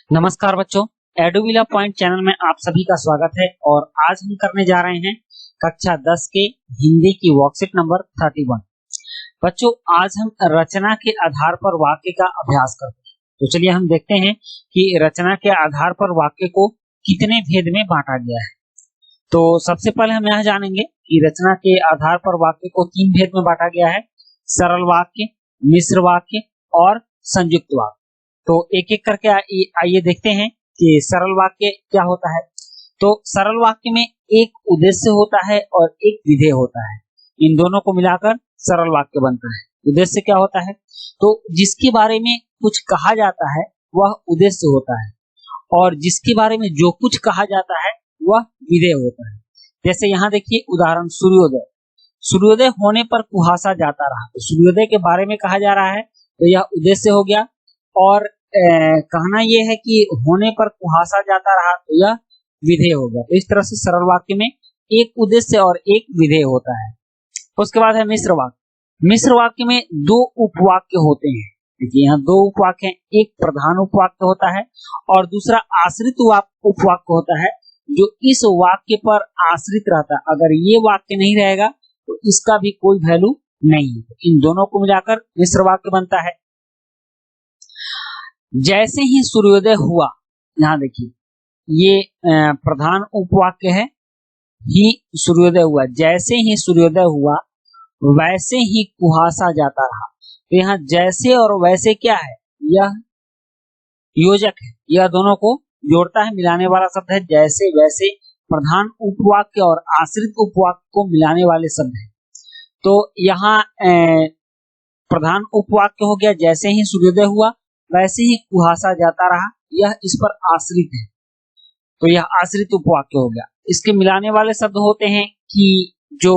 नमस्कार बच्चों, एडुविला point channel में आप सभी का स्वागत है। और आज हम करने जा रहे हैं कक्षा 10 के हिंदी की वर्कशीट नंबर 31। बच्चों, आज हम रचना के आधार पर वाक्य का अभ्यास करते हैं। तो चलिए हम देखते हैं कि रचना के आधार पर वाक्य को कितने भेद में बांटा गया है। तो सबसे पहले हम यह जानेंगे कि रचना के आधार पर वाक्य को 3 भेद में बांटा गया है: सरल वाक्य, मिश्र वाक्य और संयुक्त वाक्य। तो एक एक करके आइए देखते हैं कि सरल वाक्य क्या होता है। तो सरल वाक्य में एक उद्देश्य होता है और एक विधेय होता है। इन दोनों को मिलाकर सरल वाक्य बनता है। उद्देश्य क्या होता है? तो जिसके बारे में कुछ कहा जाता है वह उद्देश्य होता है, और जिसके बारे में जो कुछ कहा जाता है वह विधेय होता है। जैसे यहाँ देखिए उदाहरण, सूर्योदय। सूर्योदय होने पर कुहासा जाता रहा, तो सूर्योदय के बारे में कहा जा रहा है, तो यह उद्देश्य हो गया। और कहना यह है कि होने पर कुहासा जाता रहा, तो यह विधेय हो गया। तो इस तरह से सरल वाक्य में एक उद्देश्य और एक विधेय होता है। उसके बाद है मिश्र वाक्य। मिश्र वाक्य में 2 उपवाक्य होते हैं। देखिए यहाँ 2 उपवाक्य हैं, एक प्रधान उपवाक्य होता है और दूसरा आश्रित उपवाक्य होता है, जो इस वाक्य पर आश्रित रहता है। अगर ये वाक्य नहीं रहेगा तो इसका भी कोई वैल्यू नहीं है। इन दोनों को मिलाकर मिश्र वाक्य बनता है। जैसे ही सूर्योदय हुआ, यहाँ देखिए ये प्रधान उपवाक्य है, ही सूर्योदय हुआ। जैसे ही सूर्योदय हुआ वैसे ही कुहासा जाता रहा। तो यहाँ जैसे और वैसे क्या है? यह योजक है, यह दोनों को जोड़ता है, मिलाने वाला शब्द है। जैसे वैसे प्रधान उपवाक्य और आश्रित उपवाक्य को मिलाने वाले शब्द है। तो यहाँ प्रधान उपवाक्य हो गया जैसे ही सूर्योदय हुआ वैसे ही कुहासा जाता रहा, यह इस पर आश्रित है, तो यह आश्रित उपवाक्य हो गया। इसके मिलाने वाले शब्द होते हैं कि, जो,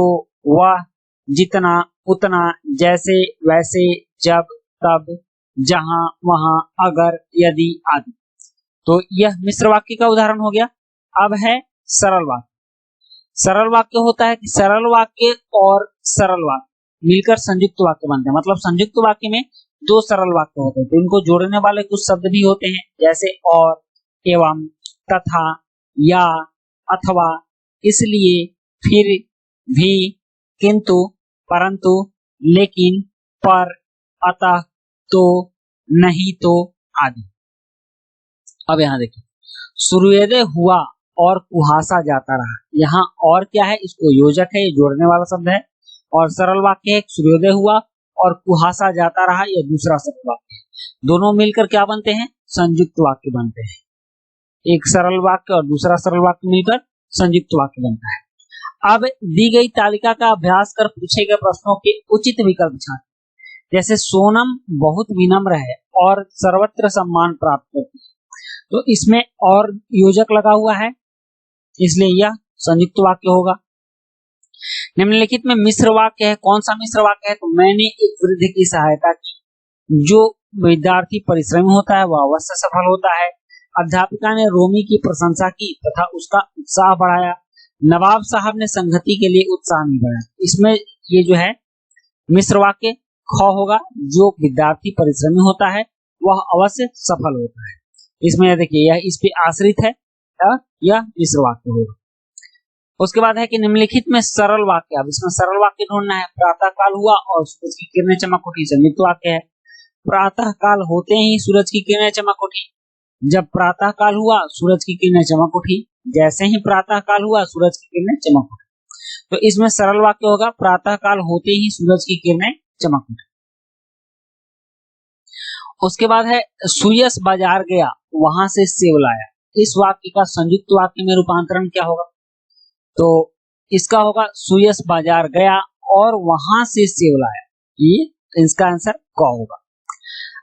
वह, जितना, उतना, जैसे, वैसे, जब, तब, जहां, वहां, अगर, यदि आदि। तो यह मिश्र वाक्य का उदाहरण हो गया। अब है सरल वाक्य। सरल वाक्य होता है कि सरल वाक्य और सरल वाक्य मिलकर संयुक्त वाक्य बनते हैं। मतलब संयुक्त वाक्य में 2 सरल वाक्य होते हैं, तो इनको जोड़ने वाले कुछ शब्द भी होते हैं, जैसे और, एवं, तथा, या, अथवा, इसलिए, फिर, भी, किंतु, परंतु, लेकिन, पर, अतः, तो, नहीं तो आदि। अब यहाँ देखिए, सूर्योदय हुआ और कुहासा जाता रहा। यहाँ और क्या है? इसको योजक है, ये जोड़ने वाला शब्द है। और सरल वाक्य है, सूर्योदय हुआ और कुहासा जाता रहा, यह दूसरा सरल वाक्य है। दोनों मिलकर क्या बनते हैं? संयुक्त वाक्य बनते हैं। एक सरल वाक्य और दूसरा सरल वाक्य मिलकर संयुक्त वाक्य बनता है। अब दी गई तालिका का अभ्यास कर पूछे गए प्रश्नों के उचित विकल्प छांटे। जैसे सोनम बहुत विनम्र है और सर्वत्र सम्मान प्राप्त करती है, तो इसमें और योजक लगा हुआ है, इसलिए यह संयुक्त वाक्य होगा। निम्नलिखित में मिश्र वाक्य है। कौन सा मिश्र वाक्य है? तो मैंने एक वृद्ध की सहायता की। जो विद्यार्थी परिश्रमी होता है वह अवश्य सफल होता है। अध्यापिका ने रोमी की प्रशंसा की तथा उसका उत्साह बढ़ाया। नवाब साहब ने संगति के लिए उत्साह नहीं बढ़ाया। इसमें ये जो है मिश्र वाक्य ख होगा। जो विद्यार्थी परिश्रमी होता है वह अवश्य सफल होता है। इसमें देखिए यह इस पे आश्रित है, यह मिश्र वाक्य होगा। उसके बाद है कि निम्नलिखित में सरल वाक्य। अब इसमें सरल वाक्य ढूंढना है। प्रातः काल हुआ और सूरज की किरणें चमक उठी, संयुक्त वाक्य है। प्रातः काल होते ही सूरज की किरणें चमक उठी। जब प्रातः काल हुआ सूरज की किरणें चमक उठी। जैसे ही प्रातः काल हुआ सूरज की किरणें चमक उठी। तो इसमें सरल वाक्य होगा, प्रातः काल होते ही सूरज की किरणें चमक उठी। उसके बाद है सुयश बाजार गया, वहां से सेब लाया। इस वाक्य का संयुक्त वाक्य में रूपांतरण क्या होगा? तो इसका होगा सुयश बाजार गया और वहां से सेब लाया। ये इसका आंसर क होगा।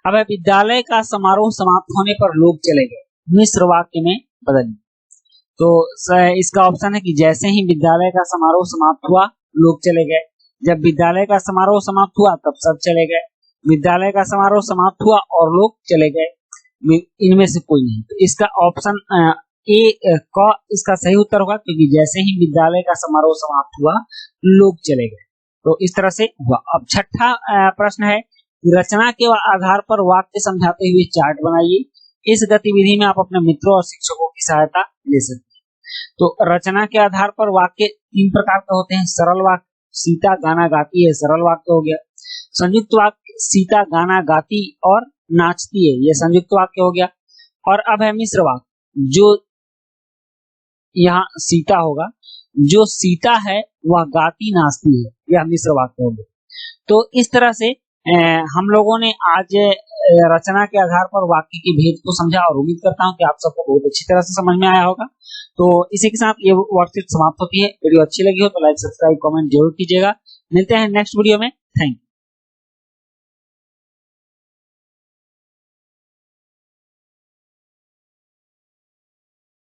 अब विद्यालय का समारोह समाप्त होने पर लोग चले गए। मिश्र वाक्य में बदलिए। तो इसका ऑप्शन है कि जैसे ही विद्यालय का समारोह समाप्त हुआ लोग चले गए। जब विद्यालय का समारोह समाप्त हुआ तब सब चले गए। विद्यालय का समारोह समाप्त हुआ और लोग चले गए। इनमें से कोई नहीं। तो इसका ऑप्शन क इसका सही उत्तर होगा, क्योंकि जैसे ही विद्यालय का समारोह समाप्त हुआ लोग चले गए। तो इस तरह से हुआ। अब छठा प्रश्न है, रचना के आधार पर वाक्य समझाते हुए चार्ट बनाइए। इस गतिविधि में आप अपने मित्रों और शिक्षकों की सहायता ले सकते हैं। तो रचना के आधार पर वाक्य 3 प्रकार के होते हैं। सरल वाक्य, सीता गाना गाती है, सरल वाक्य हो गया। संयुक्त वाक्य, सीता गाना गाती और नाचती है, यह संयुक्त वाक्य हो गया। और अब है मिश्र वाक्य, जो यहाँ सीता होगा, जो सीता है वह गाती नाचती है, यह मिश्र वाक्य हो गया। तो इस तरह से हम लोगों ने आज रचना के आधार पर वाक्य के भेद को समझा और उम्मीद करता हूं कि आप सबको बहुत अच्छी तरह से समझ में आया होगा। तो इसी के साथ ये वर्कशीट समाप्त होती है। वीडियो अच्छी लगी हो तो लाइक, सब्सक्राइब, कमेंट जरूर कीजिएगा। मिलते हैं नेक्स्ट वीडियो में। Thank you.